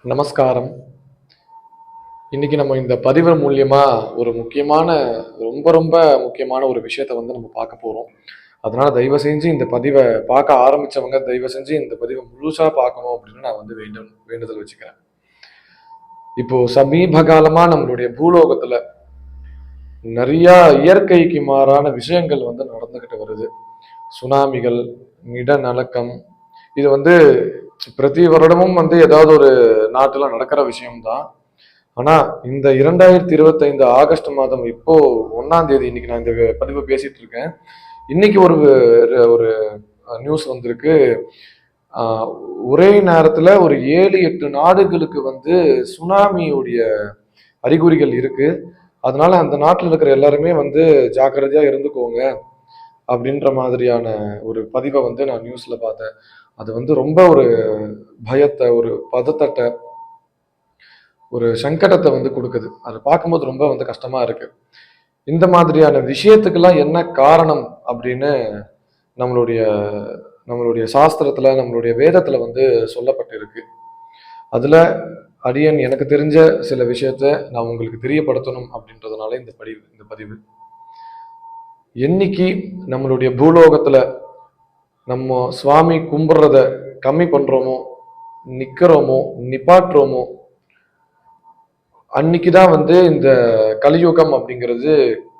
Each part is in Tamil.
நமஸ்காரம். இன்னைக்கு நம்ம இந்த பதிவு மூலியமா ஒரு முக்கியமான ரொம்ப ரொம்ப முக்கியமான ஒரு விஷயத்த வந்து நம்ம பார்க்க போறோம். அதனால தயவு செஞ்சு இந்த பதிவை பார்க்க ஆரம்பிச்சவங்க தயவு செஞ்சு இந்த பதிவை முழுசா பார்க்கணும் அப்படின்னு நான் வந்து வேண்டுதல் வச்சுக்கிறேன். இப்போ சமீப காலமா நம்மளுடைய பூலோகத்துல நிறைய இயற்கைக்கு மாறான விஷயங்கள் வந்து நடந்துகிட்டு வருது. சுனாமிகள், நிலநடுக்கம், இது வந்து பிரதி வருடமும் வந்து ஏதாவது ஒரு நாட்டுல நடக்கிற விஷயம்தான். ஆனா இந்த 2025 ஆகஸ்ட் மாதம் இப்போ 1ஆம் தேதி, இன்னைக்கு நான் இந்த பதிவு பேசிட்டு இருக்கேன். இன்னைக்கு ஒரு ஒரு நியூஸ் வந்திருக்கு. ஆஹ் ஒரே நேரத்துல ஒரு 7-8 நாடுகளுக்கு வந்து சுனாமியுடைய அறிகுறிகள் இருக்கு. அதனால அந்த நாட்டில் இருக்கிற எல்லாருமே வந்து ஜாக்கிரதையா இருந்துக்கோங்க அப்படின்ற மாதிரியான ஒரு பதிவை வந்து நான் நியூஸ்ல பார்த்தேன். அது வந்து ரொம்ப ஒரு பயத்தை, ஒரு பதட்டத்தை, ஒரு சங்கடத்தை வந்து கொடுக்குது. அதை பார்க்கும்போது ரொம்ப வந்து கஷ்டமா இருக்கு. இந்த மாதிரியான விஷயத்துக்கெல்லாம் என்ன காரணம் அப்படின்னு நம்மளுடைய நம்மளுடைய சாஸ்திரத்துல, நம்மளுடைய வேதத்துல வந்து சொல்லப்பட்டிருக்கு. அதுல அடியன் எனக்கு தெரிஞ்ச சில விஷயத்த நான் உங்களுக்கு தெரியப்படுத்தணும் அப்படின்றதுனால இந்த பதிவு என்னைக்கு நம்மளுடைய பூலோகத்துல நம்ம சுவாமி கும்பிடுறத கம்மி பண்றோமோ, நிக்கிறோமோ, நிப்பாட்டுறோமோ, அன்னைக்குதான் வந்து இந்த கலியுகம் அப்படிங்கிறது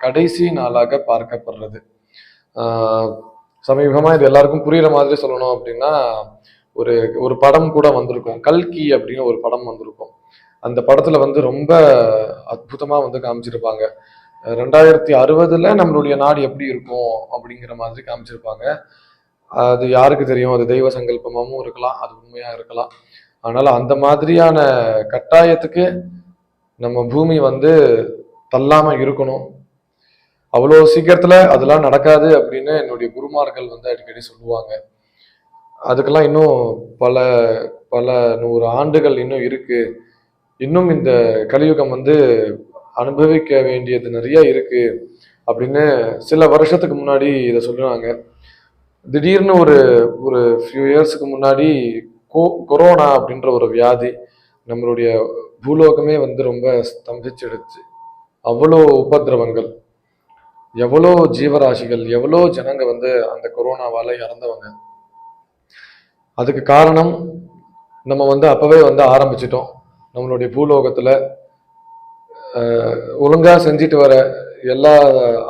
கடைசி நாளாக பார்க்கப்படுறது. ஆஹ் சமீபமா இது எல்லாருக்கும் புரியுற மாதிரி சொல்லணும் அப்படின்னா, ஒரு ஒரு படம் கூட வந்திருக்கும், கல்கி அப்படின்னு ஒரு படம் வந்திருக்கும். அந்த படத்துல வந்து ரொம்ப அற்புதமா வந்து காமிச்சிருப்பாங்க. 2060 நம்மளுடைய நாடு எப்படி இருக்கும் அப்படிங்கிற மாதிரி காமிச்சிருப்பாங்க. அது யாருக்கு தெரியும், அது தெய்வ சங்கல்பமாவும் இருக்கலாம், அது உண்மையா இருக்கலாம். அதனால அந்த மாதிரியான கட்டாயத்துக்கு நம்ம பூமி வந்து தள்ளாம இருக்கணும். அவ்வளோ சீக்கிரத்துல அதெல்லாம் நடக்காது அப்படின்னு என்னுடைய குருமார்கள் வந்து அடிக்கடி சொல்லுவாங்க. அதுக்கெல்லாம் இன்னும் பல பல 100 ஆண்டுகள் இன்னும் இருக்கு. இன்னும் இந்த கலியுகம் வந்து அனுபவிக்க வேண்டியது நிறைய இருக்கு அப்படின்னு சில வருஷத்துக்கு முன்னாடி இதை சொல்லுவாங்க. திடீர்னு ஒரு ஒரு ஃபியூ இயர்ஸ்க்கு முன்னாடி கொரோனா அப்படின்ற ஒரு வியாதி நம்மளுடைய பூலோகமே வந்து ரொம்ப ஸ்தம்பிச்சிடுச்சு. அவ்வளோ உபதிரவங்கள், எவ்வளோ ஜீவராசிகள், எவ்வளோ ஜனங்க வந்து அந்த கொரோனாவால இறந்தவங்க. அதுக்கு காரணம் நம்ம வந்து அப்பவே வந்து ஆரம்பிச்சிட்டோம். நம்மளுடைய பூலோகத்துல ஒழுங்கா செஞ்சுட்டு வர எல்லா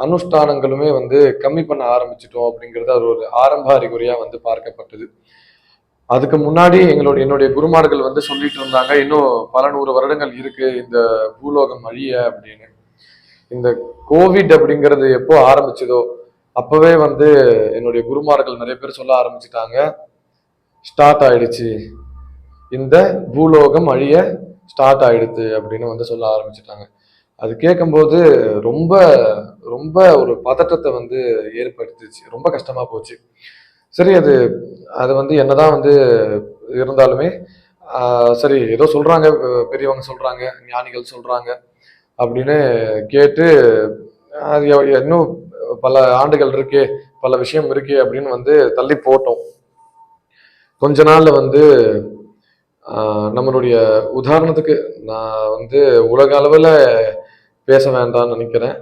அனுஷ்டானங்களுமே வந்து கம்மி பண்ண ஆரம்பிச்சிட்டோம் அப்படிங்கிறது அது ஒரு ஆரம்ப அறிகுறியா வந்து பார்க்கப்பட்டது. அதுக்கு முன்னாடி என்னுடைய குருமார்கள் வந்து சொல்லிட்டு இருந்தாங்க, இன்னும் பல 100 வருடங்கள் இருக்கு இந்த பூலோகம் அழிய அப்படின்னு. இந்த கோவிட் அப்படிங்கிறது எப்போ ஆரம்பிச்சதோ அப்பவே வந்து என்னுடைய குருமார்கள் நிறைய பேர் சொல்ல ஆரம்பிச்சுட்டாங்க, ஸ்டார்ட் ஆயிடுச்சு, இந்த பூலோகம் அழிய ஸ்டார்ட் ஆயிடுது அப்படின்னு வந்து சொல்ல ஆரம்பிச்சுட்டாங்க. அது கேட்கும்போது ரொம்ப ரொம்ப ஒரு பதட்டத்தை வந்து ஏற்படுத்துச்சு. ரொம்ப கஷ்டமா போச்சு. சரி, அது அது வந்து என்னதான் வந்து இருந்தாலுமே சரி, ஏதோ சொல்றாங்க, பெரியவங்க சொல்றாங்க, ஞானிகள் சொல்றாங்க அப்படின்னு கேட்டு, அது இன்னும் பல ஆண்டுகள் இருக்கே, பல விஷயம் இருக்கே அப்படின்னு வந்து தள்ளி போட்டோம். கொஞ்ச நாள்ல வந்து நம்மளுடைய உதாரணத்துக்கு நான் வந்து உலக அளவில் பேச வேண்டாம்னு நினைக்கிறேன்.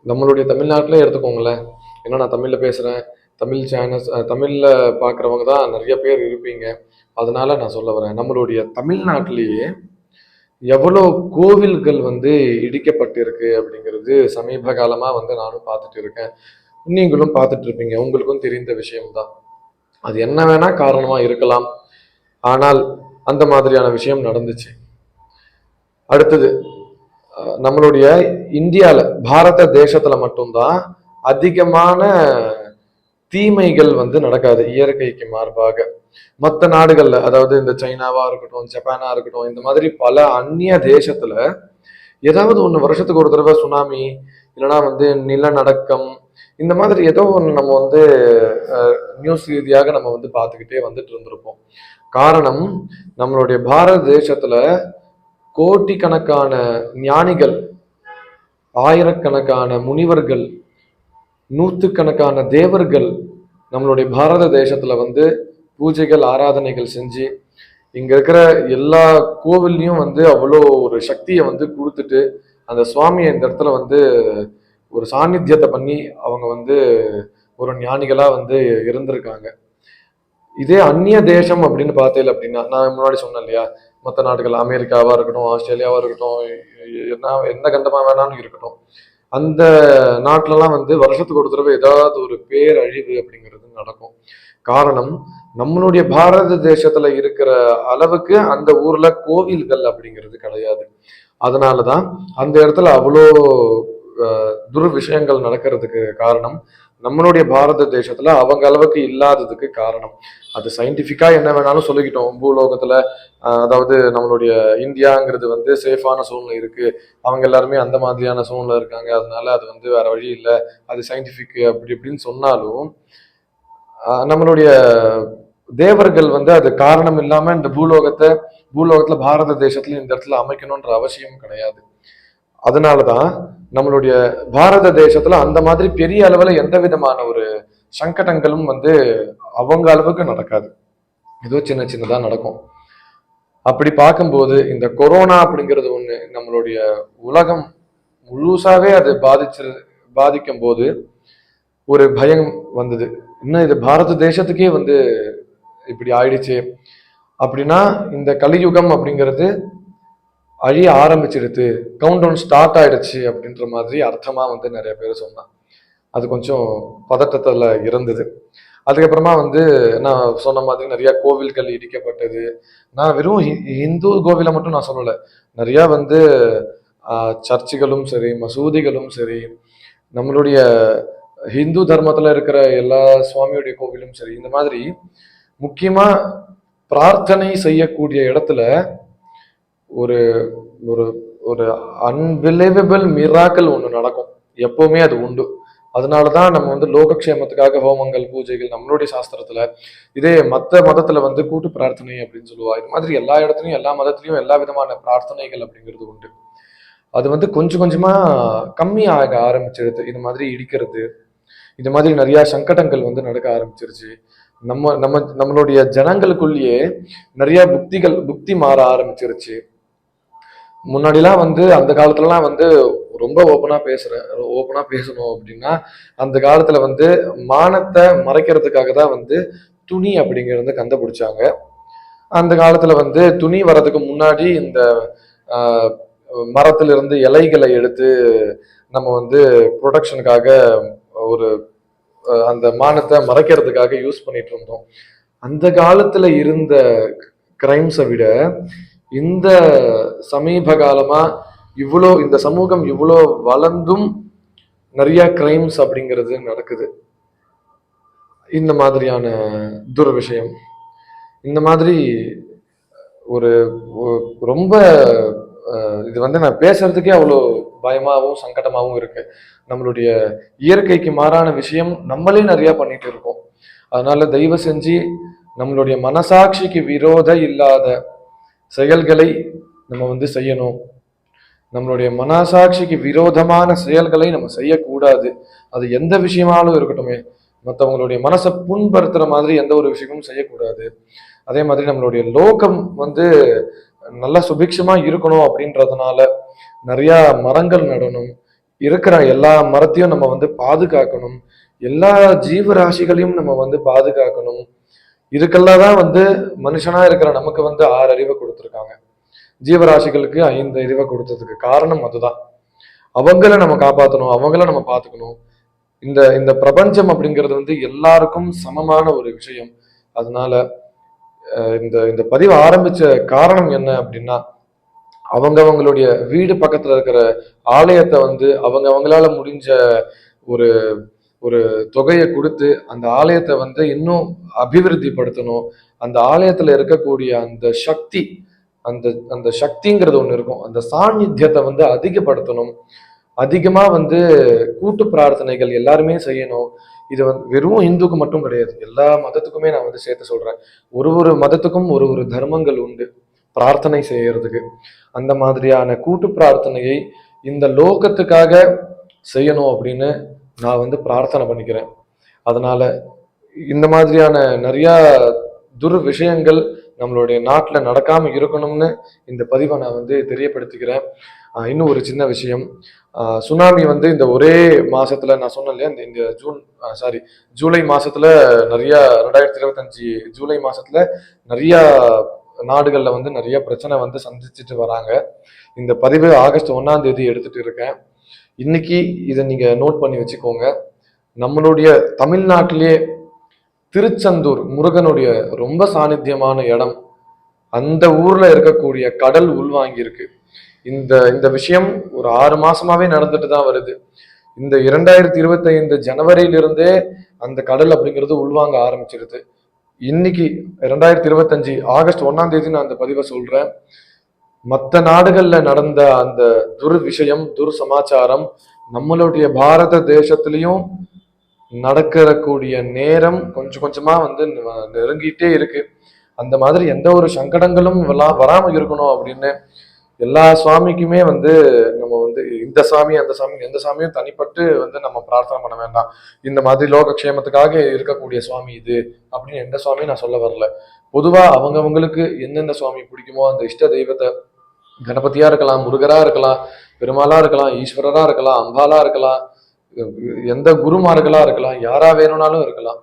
நம்மளுடைய தமிழ்நாட்டிலே எடுத்துக்கோங்களேன். ஏன்னா நான் தமிழ்ல பேசுறேன், தமிழ் சேனல்ஸ் தமிழ்ல பார்க்குறவங்க தான் நிறைய பேர் இருப்பீங்க. அதனால நான் சொல்ல வரேன், நம்மளுடைய தமிழ்நாட்டிலேயே எவ்வளோ கோவில்கள் வந்து இடிக்கப்பட்டிருக்கு அப்படிங்கிறது சமீப காலமா வந்து நானும் பார்த்துட்டு இருக்கேன். நீங்களும் பார்த்துட்டு இருப்பீங்க, உங்களுக்கும் தெரிந்த விஷயம்தான். அது என்ன வேணா காரணமா இருக்கலாம், ஆனால் அந்த மாதிரியான விஷயம் நடந்துச்சு. அடுத்தது, நம்மளுடைய இந்தியால, பாரத தேசத்துல மட்டும்தான் அதிகமான தீமைகள் வந்து நடக்காது இயற்கைக்கு மார்பாக. மற்ற நாடுகள்ல, அதாவது இந்த சைனாவா இருக்கட்டும், ஜப்பானா இருக்கட்டும், இந்த மாதிரி பல அந்நிய தேசத்துல ஏதாவது ஒண்ணு வருஷத்துக்கு ஒரு தடவை சுனாமி, இல்லைன்னா வந்து நிலநடுக்கம், இந்த மாதிரி ஏதோ ஒன்று நம்ம வந்து நியூஸ் ரீதியாக நம்ம வந்து பார்த்துக்கிட்டே வந்துட்டு இருந்திருப்போம். காரணம், நம்மளுடைய பாரத தேசத்துல கோடிக்கணக்கான ஞானிகள், ஆயிரக்கணக்கான முனிவர்கள், நூற்றுக்கணக்கான தேவர்கள் நம்மளுடைய பாரத தேசத்துல வந்து பூஜைகள், ஆராதனைகள் செஞ்சு இங்க இருக்கிற எல்லா கோவில்லையும் வந்து அவ்வளோ ஒரு சக்தியை வந்து கொடுத்துட்டு அந்த சுவாமியை இந்த இடத்துல வந்து ஒரு சாநித்தியத்தை பண்ணி அவங்க வந்து ஒரு ஞானிகளா வந்து இருந்திருக்காங்க. இதே அந்நிய தேசம் அப்படின்னு பார்த்தேன் அப்படின்னா, நான் முன்னாடி சொன்னேன் இல்லையா, மற்ற நாடுகள் அமெரிக்காவா இருக்கட்டும், ஆஸ்திரேலியாவா இருக்கட்டும், எந்த கண்டமா வேணாலும் இருக்கட்டும், அந்த நாட்டிலலாம் வந்து வருஷத்துக்கு ஒரு தடவை ஏதாவது ஒரு பேரழிவு அப்படிங்கிறது நடக்கும். காரணம், நம்மளுடைய பாரத தேசத்துல இருக்கிற அளவுக்கு அந்த ஊர்ல கோவில்கள் அப்படிங்கிறது கிடையாது. அதனாலதான் அந்த இடத்துல அவ்வளோ துர் விஷயங்கள் நடக்கிறதுக்கு காரணம் நம்மளுடைய பாரத தேசத்துல அவங்க அளவுக்கு இல்லாததுக்கு காரணம். அது சயின்டிபிக்கா என்ன வேணாலும் சொல்லிக்கிட்டோம் பூலோகத்துல. அதாவது நம்மளுடைய இந்தியாங்கிறது வந்து சேஃபான சூழ்நிலை இருக்கு, அவங்க எல்லாருமே அந்த மாதிரியான சூழ்நிலை இருக்காங்க, அதனால அது வந்து வேற வழி இல்லை, அது சயின்டிபிக் அப்படி இப்படின்னு சொன்னாலும் நம்மளுடைய தேவர்கள் வந்து அது காரணம் இல்லாம இந்த பூலோகத்துல பாரத தேசத்துல இந்த இடத்துல அமைக்கணும்ன்ற அவசியம் கிடையாது. அதனாலதான் நம்மளுடைய பாரத தேசத்துல அந்த மாதிரி பெரிய அளவுல எந்த விதமான ஒரு சங்கடங்களும் வந்து அவங்க அளவுக்கு நடக்காது, ஏதோ சின்ன சின்னதா நடக்கும். அப்படி பார்க்கும்போது இந்த கொரோனா அப்படிங்கிறது ஒண்ணு நம்மளுடைய உலகம் முழுசாவே அது பாதிக்கும் போது ஒரு பயம் வந்தது. இன்னும் இது பாரத தேசத்துக்கே வந்து இப்படி ஆயிடுச்சு அப்படின்னா இந்த கலியுகம் அப்படிங்கிறது அழிய ஆரம்பிச்சிடுது, கவுண்ட் டவுன் ஸ்டார்ட் ஆயிடுச்சு அப்படின்ற மாதிரி அர்த்தமா வந்து நிறைய பேர் சொன்னான். அது கொஞ்சம் பதட்டத்துல இருந்தது. அதுக்கப்புறமா வந்து நான் சொன்ன மாதிரி நிறைய கோவில்கள் இடிக்கப்பட்டது. நான் வெறும் இந்து கோவிலை மட்டும் நான் சொல்லலை, நிறைய வந்து சர்ச்சுகளும் சரி, மசூதிகளும் சரி, நம்மளுடைய ஹிந்து தர்மத்துல இருக்கிற எல்லா சுவாமியுடைய கோவிலும் சரி, இந்த மாதிரி முக்கியமா பிரார்த்தனை செய்யக்கூடிய இடத்துல ஒரு ஒரு ஒரு அன்பிலீவபிள் மிராக்கள் ஒண்ணு நடக்கும், எப்பவுமே அது உண்டு. அதனாலதான் நம்ம வந்து லோகக்ஷேமத்துக்காக ஹோமங்கள் பூஜைகள் நம்மளுடைய சாஸ்திரத்துல. இதே மத்த மதத்துல வந்து கூட்டு பிரார்த்தனை அப்படின்னு சொல்லுவா. இது மாதிரி எல்லா இடத்துலயும் எல்லா மதத்திலயும் எல்லா விதமான பிரார்த்தனைகள் அப்படிங்கிறது உண்டு. அது வந்து கொஞ்சம் கொஞ்சமா கம்மி ஆக ஆரம்பிச்சிருது. இது மாதிரி இடிக்கிறது, இது மாதிரி நிறைய சங்கடங்கள் வந்து நடக்க ஆரம்பிச்சிருச்சு. நம்மளுடைய ஜனங்களுக்குள்ளேயே நிறைய புக்தி மாற ஆரம்பிச்சிருச்சு. முன்னாடிலாம் வந்து அந்த காலத்துலலாம் வந்து ரொம்ப ஓப்பனா பேசணும் அப்படின்னா அந்த காலத்துல வந்து மானத்தை மறைக்கிறதுக்காக தான் வந்து துணி அப்படிங்கிறத கண்டுபிடிச்சாங்க. அந்த காலத்துல வந்து துணி வர்றதுக்கு முன்னாடி இந்த மரத்திலிருந்து இலைகளை எடுத்து நம்ம வந்து ப்ரொடக்ஷனுக்காக ஒரு அந்த மானத்தை மறைக்கிறதுக்காக யூஸ் பண்ணிட்டு இருந்தோம். அந்த காலத்துல இருந்த கிரைம்ஸை விட இந்த சமீப காலமா இந்த சமூகம் இவ்வளோ வளர்ந்தும் நிறைய கிரைம்ஸ் அப்படிங்கிறது நடக்குது. இந்த மாதிரியான துர் விஷயம், இந்த மாதிரி ஒரு ரொம்ப இது வந்து நான் பேசுறதுக்கே அவ்வளோ பயமாகவும் சங்கடமாகவும் இருக்கு. நம்மளுடைய இயற்கைக்கு மாறான விஷயம் நம்மளே நிறைய பண்ணிட்டு இருக்கோம். அதனால தயவு செஞ்சு நம்மளுடைய மனசாட்சிக்கு விரோத இல்லாத செயல்களை நம்ம வந்து செய்யணும். நம்மளுடைய மனசாட்சிக்கு விரோதமான செயல்களை நம்ம செய்யக்கூடாது. அது எந்த விஷயமாலும் இருக்கட்டுமே, மற்றவங்களுடைய மனசை புண்படுத்துற மாதிரி எந்த ஒரு விஷயமும் செய்யக்கூடாது. அதே மாதிரி நம்மளுடைய லோகம் வந்து நல்லா சுபிக்ஷமா இருக்கணும் அப்படின்றதுனால நிறைய மரங்கள் நடணும், இருக்கிற எல்லா மரத்தையும் நம்ம வந்து பாதுகாக்கணும், எல்லா ஜீவராசிகளையும் நம்ம வந்து பாதுகாக்கணும். இதுக்கெல்லாம் தான் வந்து மனுஷனா இருக்கிற நமக்கு வந்து 6 அறிவை கொடுத்துருக்காங்க, ஜீவராசிகளுக்கு 5 அறிவை கொடுத்ததுக்கு காரணம் அதுதான். அவங்கள நம்ம காப்பாற்றணும், அவங்கள நம்ம பார்த்துக்கணும். இந்த இந்த பிரபஞ்சம் அப்படிங்கிறது வந்து எல்லாருக்கும் சமமான ஒரு விஷயம். அதனால இந்த இந்த பதிவு ஆரம்பிச்ச காரணம் என்ன அப்படின்னா, அவங்களுடைய வீடு பக்கத்துல இருக்கிற ஆலயத்தை வந்து அவங்களால முடிஞ்ச ஒரு ஒரு தொகையை கொடுத்து அந்த ஆலயத்தை வந்து இன்னும் அபிவிருத்தி படுத்தணும். அந்த ஆலயத்துல இருக்கக்கூடிய அந்த சக்தி, அந்த அந்த சக்திங்கிறது ஒண்ணு இருக்கும், அந்த சாநித்தியத்தை வந்து அதிகப்படுத்தணும். அதிகமா வந்து கூட்டு பிரார்த்தனைகள் எல்லாருமே செய்யணும். இது வந்து வெறும் இந்துக்கு மட்டும் கிடையாது, எல்லா மதத்துக்குமே நான் வந்து சேர்த்து சொல்றேன். ஒரு மதத்துக்கும் ஒரு தர்மங்கள் உண்டு பிரார்த்தனை செய்யறதுக்கு. அந்த மாதிரியான கூட்டு பிரார்த்தனையை இந்த லோகத்துக்காக செய்யணும் அப்படின்னு நான் வந்து பிரார்த்தனை பண்ணிக்கிறேன். அதனால இந்த மாதிரியான நிறைய துர் விஷயங்கள் நம்மளுடைய நாட்டில் நடக்காமல் இருக்கணும்னு இந்த பதிவை நான் வந்து தெரியப்படுத்திக்கிறேன். இன்னும் ஒரு சின்ன விஷயம், சுனாமி வந்து இந்த ஒரே மாசத்துல நான் சொன்னேன் இல்லையா, இந்த இந்த ஜூலை மாசத்துல நிறைய 2025 ஜூலை மாசத்துல நிறைய நாடுகள்ல வந்து நிறைய பிரச்சனை வந்து சந்திச்சுட்டு வராங்க. இந்த பதிவு ஆகஸ்ட் 1ஆம் தேதி எடுத்துட்டு இருக்கேன். இன்னைக்கு இதை நீங்க நோட் பண்ணி வச்சுக்கோங்க. நம்மளுடைய தமிழ்நாட்டிலேயே திருச்செந்தூர் முருகனுடைய ரொம்ப சாநித்தியமான இடம், அந்த ஊர்ல இருக்கக்கூடிய கடல் உள்வாங்கி இருக்கு. இந்த இந்த விஷயம் ஒரு 6 மாசமாவே நடந்துட்டு தான் வருது. இந்த 2025 ஜனவரியிலிருந்தே அந்த கடல் அப்படிங்கிறது உள்வாங்க ஆரம்பிச்சிருது. இன்னைக்கு 2025 ஆகஸ்ட் 1ஆம் தேதி நான் அந்த பதிவை சொல்றேன். மற்ற நாடுகள்ல நடந்த அந்த துர் விஷயம், துர் சமாச்சாரம் நம்மளுடைய பாரத தேசத்திலையும் நடக்கக்கூடிய நேரம் கொஞ்சம் கொஞ்சமா வந்து நெருங்கிட்டே இருக்கு. அந்த மாதிரி எந்த ஒரு சங்கடங்களும் வராம இருக்கணும் அப்படின்னு எல்லா சுவாமிக்குமே வந்து நம்ம வந்து இந்த சாமி அந்த சாமி எந்த சாமியும் தனிப்பட்டு வந்து நம்ம பிரார்த்தனை பண்ண வேண்டாம். இந்த மாதிரி லோகக்ஷேமத்துக்காக இருக்கக்கூடிய சுவாமி இது அப்படின்னு எந்த சுவாமியும் நான் சொல்ல வரல. பொதுவா அவங்கவுங்களுக்கு எந்தெந்த சுவாமி பிடிக்குமோ அந்த இஷ்ட தெய்வத்தை, கணபதியா இருக்கலாம், முருகரா இருக்கலாம், பெருமாளா இருக்கலாம், ஈஸ்வரரா இருக்கலாம், அம்பாலா இருக்கலாம், எந்த குருமார்களா இருக்கலாம், யாரா வேணும்னாலும் இருக்கலாம்,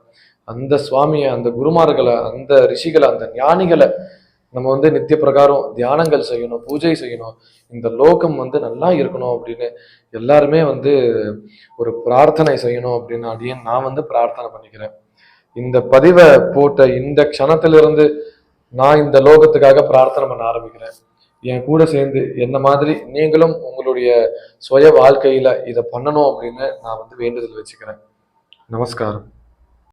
அந்த சுவாமியை, அந்த குருமார்களை, அந்த ரிஷிகளை, அந்த ஞானிகளை நம்ம வந்து நித்திய பிரகாரம் தியானங்கள் செய்யணும், பூஜை செய்யணும், இந்த லோகம் வந்து நல்லா இருக்கணும் அப்படின்னு எல்லாருமே வந்து ஒரு பிரார்த்தனை செய்யணும் அப்படின்னு அடியேன் நான் வந்து பிரார்த்தனை பண்ணிக்கிறேன். இந்த பதிவை போட்ட இந்த க்ஷணத்திலிருந்து நான் இந்த லோகத்துக்காக பிரார்த்தனை பண்ண ஆரம்பிக்கிறேன். என் கூட சேர்ந்து என்ன மாதிரி நீங்களும் உங்களுடைய சுய வாழ்க்கையில இதை பண்ணணும் அப்படின்னு நான் வந்து வேண்டுதல் வச்சுக்கிறேன். நமஸ்காரம்.